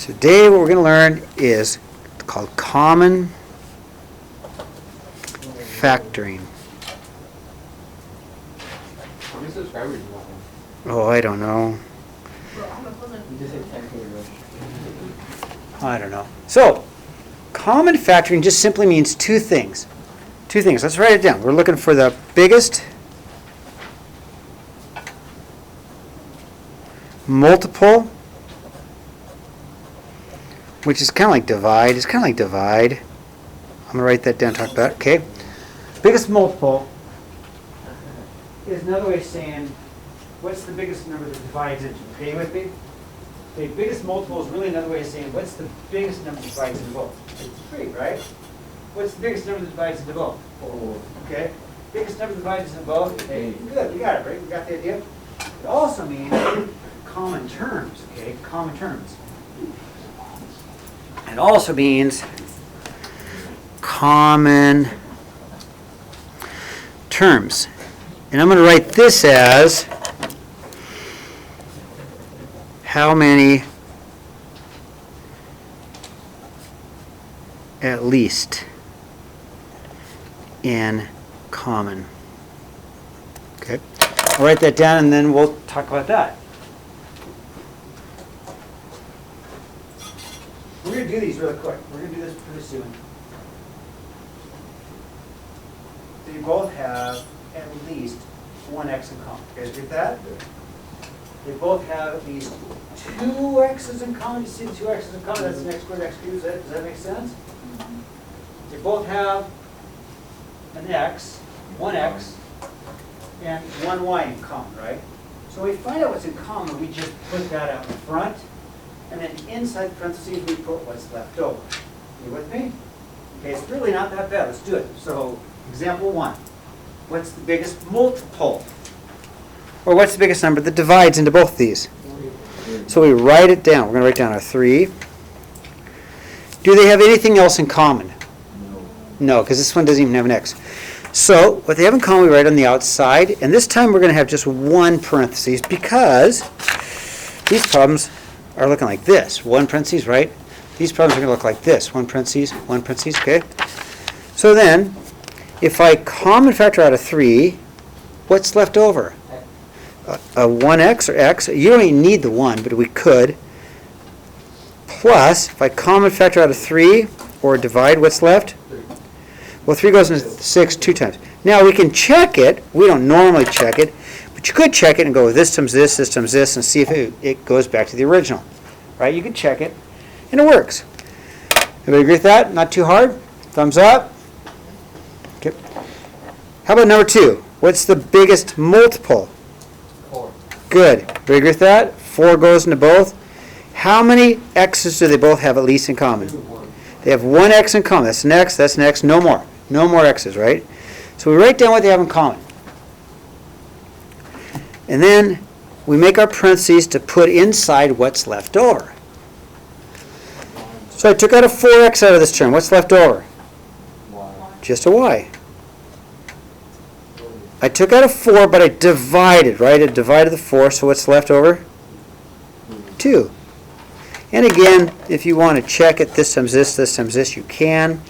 Today what we're going to learn is called common factoring. How many subscribers do you want? Oh, I don't know. I don't know. So, common factoring just simply means two things. Two things. Let's write it down. We're looking for the biggest multiple, which is kind of like divide. It's kind of like divide. I'm going to write that down, talk about it. Okay. Biggest multiple is another way of saying what's the biggest number that divides into. Okay, you with me? The biggest multiple is really another way of saying what's the biggest number that divides into both. It's 3, right? What's the biggest number that divides into both? 4. Okay. Biggest number that divides into both? 8. Good, we got it, right? We got the idea? It also means common terms, okay? Common terms. It also means common terms. And I'm going to write this as how many at least in common. Okay. I'll write that down and then we'll talk about that. We're going to do these really quick. We're going to do this pretty soon. They both have at least one x in common. You guys get that? They both have at least 2 x's in common. You see the 2 x's in common? That's an x squared, x cubed. Does that make sense? They both have an x, one x, and one y in common, right? So we find out what's in common. We just put that out in front. And then inside parentheses, we put what's left over. You with me? Okay, it's really not that bad. Let's do it. So, example 1. What's the biggest multiple? Or what's the biggest number that divides into both these? So we write it down. We're going to write down our 3. Do they have anything else in common? No, because this one doesn't even have an x. So what they have in common, we write on the outside. And this time we're going to have just one parentheses because these problems are looking like this. One parentheses, right? These problems are going to look like this. One parentheses, okay? So then, if I common factor out of 3, what's left over? A 1x or x. You don't even need the 1, but we could. Plus, if I common factor out of 3, or divide, what's left? 3. Well, 3 goes into 6 2 times. Now, we can check it. We don't normally check it. But you could check it and go this times this times this, and see if it goes back to the original. Right? You can check it, and it works. Everybody agree with that? Not too hard? Thumbs up? Okay. How about number 2? What's the biggest multiple? 4. Good. Everybody agree with that? 4 goes into both. How many x's do they both have at least in common? 1. They have one x in common. That's an x, no more. No more x's, right? So we write down what they have in common. And then we make our parentheses to put inside what's left over. So I took out a 4x out of this term. What's left over? Just a y. I took out a 4, but I divided, right? I divided the 4, so what's left over? 2. And again, if you want to check it, this times this, you can,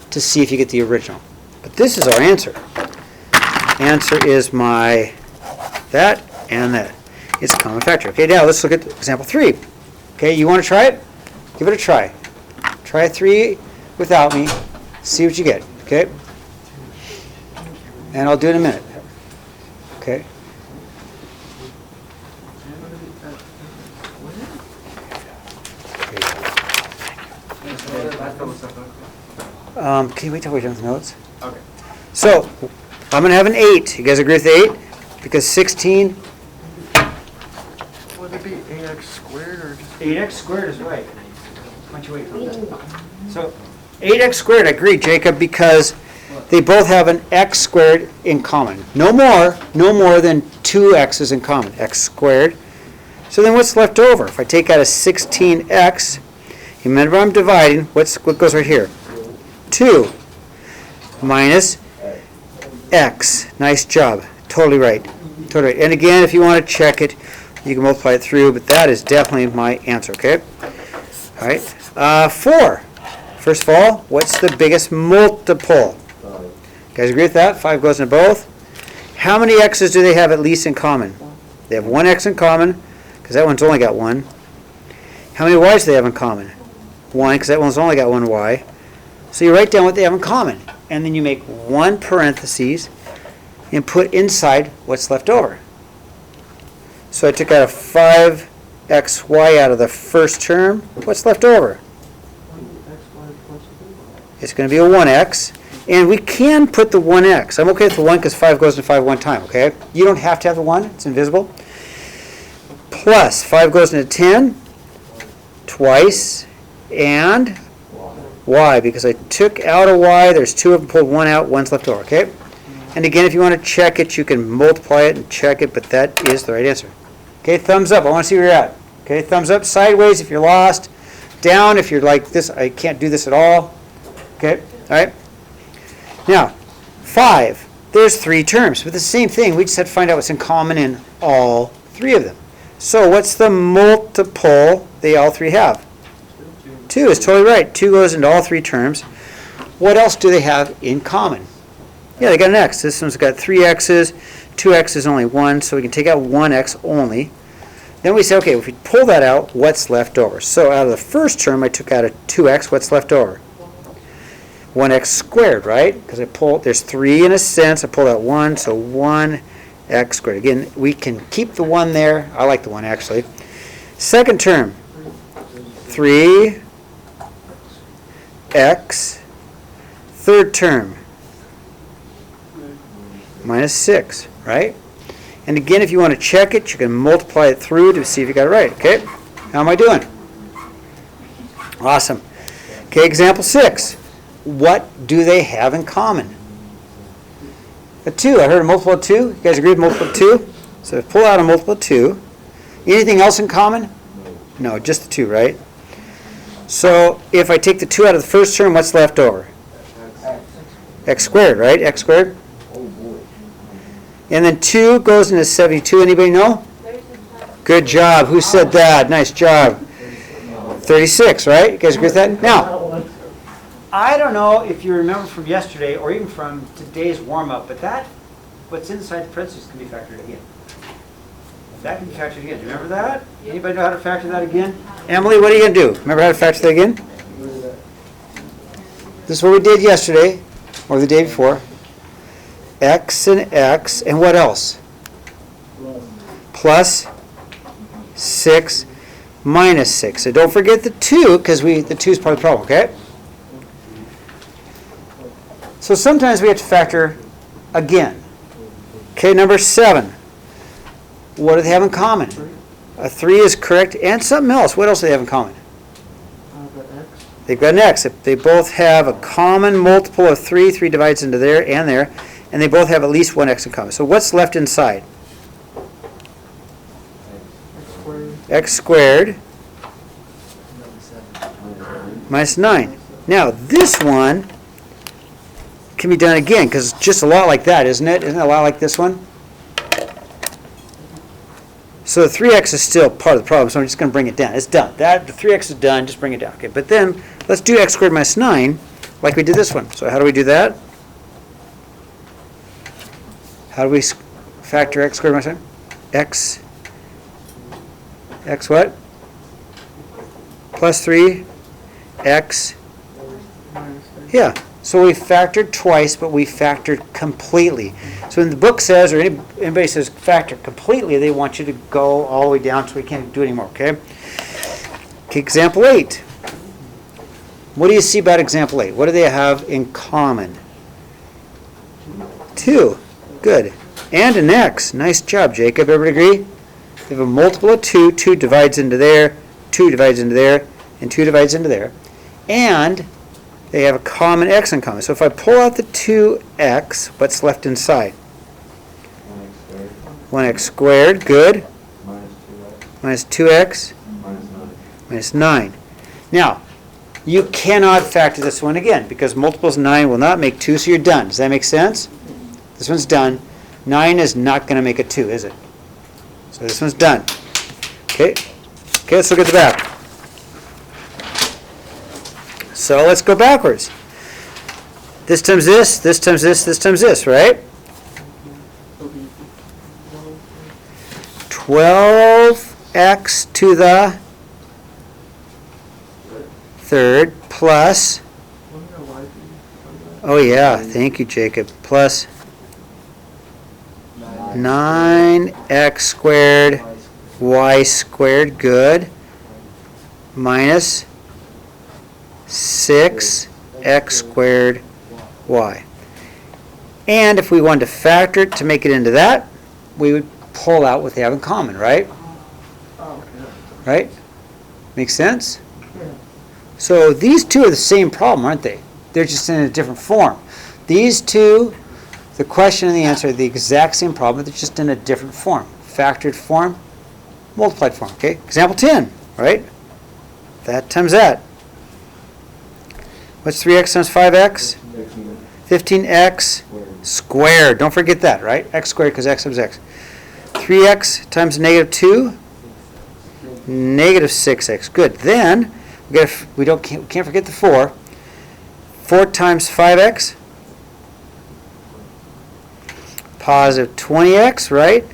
to see if you get the original. But this is our answer. Answer is my that and that. It's a common factor. Okay, now let's look at example 3. Okay, you want to try it? Give it a try. Try 3 without me. See what you get. Okay? And I'll do it in a minute. Okay? Can you wait till we're done with the notes? Okay. So, I'm going to have an 8. You guys agree with 8? Because 16... Would it be 8x squared or just... 8x squared is right. Why don't you wait for that? So, 8x squared, I agree, Jacob, because they both have an x squared in common. No more than 2 x's in common, x squared. So then what's left over? If I take out a 16x, remember I'm dividing, what goes right here? 2 minus x. Nice job. Totally right. Totally right. And again, if you want to check it, you can multiply it through, but that is definitely my answer, okay? All right, 4. First of all, what's the biggest multiple? 5. You guys agree with that? 5 goes into both. How many x's do they have at least in common? They have 1 x in common, because that one's only got 1. How many y's do they have in common? 1, because that one's only got 1 y. So you write down what they have in common, and then you make 1 parentheses and put inside what's left over. So I took out a 5xy out of the first term. What's left over? It's going to be a 1x. And we can put the 1x. I'm okay with the 1 because 5 goes into 5 one time, okay? You don't have to have the 1. It's invisible. Plus 5 goes into 10 twice. And y, because I took out a y. There's 2 of them, pulled 1 out. 1's left over, okay? And again, if you want to check it, you can multiply it and check it, but that is the right answer. Okay, thumbs up. I want to see where you're at. Okay, thumbs up sideways if you're lost. Down if you're like this, I can't do this at all. Okay, all right. Now, 5. There's 3 terms, but the same thing. We just had to find out what's in common in all 3 of them. So what's the multiple they all 3 have? 2 is totally right. 2 goes into all 3 terms. What else do they have in common? Yeah, they got an x. This one's got 3 x's. 2x is only 1, so we can take out 1x only. Then we say, okay, if we pull that out, what's left over? So out of the first term, I took out a 2x. What's left over? 1x squared, right? Because there's 3 in a sense. I pulled out 1, so 1x squared. Again, we can keep the 1 there. I like the 1 actually. Second term, 3x. Third term, minus 6, right? And again, if you want to check it, you can multiply it through to see if you got it right, okay? How am I doing? Awesome. Okay, example 6. What do they have in common? A 2. I heard a multiple of 2. You guys agree with multiple of 2? So pull out a multiple of 2. Anything else in common? No, just the 2, right? So if I take the 2 out of the first term, what's left over? X squared, right? X squared. And then 2 goes into 72. Anybody know? Good job. Who said that? Nice job. 36, right? You guys agree with that? Now, I don't know if you remember from yesterday or even from today's warm-up, but what's inside the parentheses can be factored again. That can be factored again. Do you remember that? Anybody know how to factor that again? Emily, what are you going to do? Remember how to factor that again? This is what we did yesterday or the day before. X and x, and what else? Plus 6 minus 6. So don't forget the 2, because the 2 is part of the problem, okay? So sometimes we have to factor again. Okay, number 7. What do they have in common? A 3 is correct, and something else. What else do they have in common? They've got an x. They both have a common multiple of 3. 3 divides into there and there. And they both have at least 1 x in common. So what's left inside? X squared minus 9. Now this one can be done again because it's just a lot like that, isn't it? Isn't it a lot like this one? So the 3x is still part of the problem, so I'm just going to bring it down. It's done. The 3x is done. Just bring it down. Okay, but then let's do x squared minus 9 like we did this one. So how do we do that? How do we factor x squared minus 9? X what? Plus 3, x. Yeah, so we factored twice, but we factored completely. So when the book says, or anybody says factor completely, they want you to go all the way down so we can't do it anymore, okay? Okay, example 8. What do you see about example 8? What do they have in common? 2. Good. And an x. Nice job, Jacob. Everybody agree? They have a multiple of 2. 2 divides into there. 2 divides into there. And 2 divides into there. And they have a common x in common. So if I pull out the 2x, what's left inside? 1x squared. Good. Minus 2x. Minus 9. Now, you cannot factor this one again because multiples of 9 will not make 2, so you're done. Does that make sense? This one's done. 9 is not going to make a 2, is it? So this one's done. Okay. Okay, let's look at the back. So let's go backwards. This times this, this times this times this, right? 12x to the third plus, oh yeah, thank you, Jacob, plus 9x squared y squared, good, minus 6x squared y. And if we wanted to factor it to make it into that, we would pull out what they have in common, right? Right? Makes sense? So these two are the same problem, aren't they? They're just in a different form. These two, the question and the answer are the exact same problem, they're just in a different form. Factored form, multiplied form, okay? Example 10, right? That times that. What's 3x times 5x? 15x squared. Don't forget that, right? X squared because x times x. 3x times negative 2, negative 6x. Good. Then we can't forget the 4. 4 times 5x, positive 20x, right?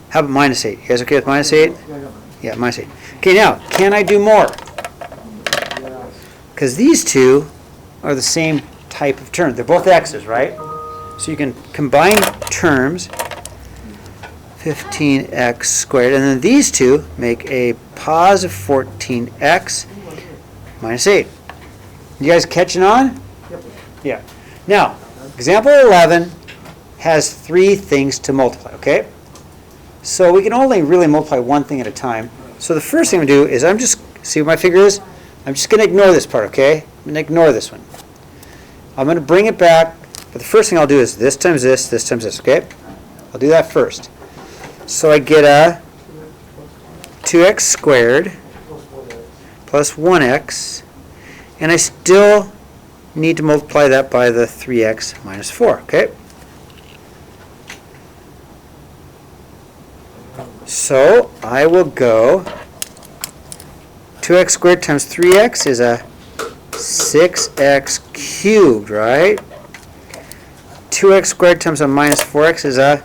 How about minus 8? You guys okay with minus 8? Yeah, minus 8. Okay, now, can I do more? Because these two are the same type of term. They're both x's, right? So you can combine terms, 15x squared, and then these two make a positive 14x minus 8. You guys catching on? Yep. Yeah. Now, example 11 has 3 things to multiply, okay? So we can only really multiply one thing at a time. So the first thing I'm going to do is see what my finger is? I'm just going to ignore this part, okay? I'm going to ignore this one. I'm going to bring it back, but the first thing I'll do is this times this times this, okay? I'll do that first. So I get a 2x squared plus 1x, and I still need to multiply that by the 3x minus 4, okay? So I will go 2x squared times 3x is a 6x cubed, right? 2x squared times a minus 4x is a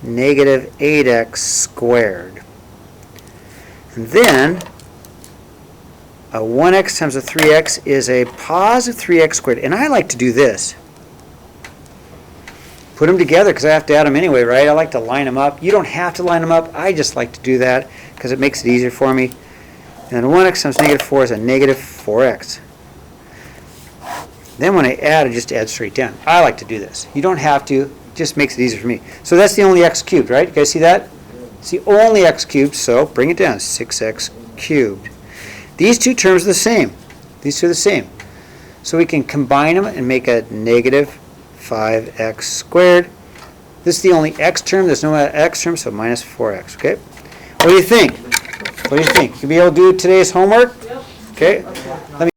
negative 8x squared. And then a 1x times a 3x is a positive 3x squared. And I like to do this. Put them together because I have to add them anyway, right? I like to line them up. You don't have to line them up. I just like to do that because it makes it easier for me. And then 1x times negative 4 is a negative 4x. Then when I add, I just add straight down. I like to do this. You don't have to. It just makes it easier for me. So that's the only x cubed, right? You guys see that? It's the only x cubed, so bring it down. 6x cubed. These two terms are the same. These two are the same. So we can combine them and make a negative 5x squared. This is the only x term. There's no x term, so minus 4x, okay? What do you think? What do you think? You'll be able to do today's homework? Yep. Okay. Let me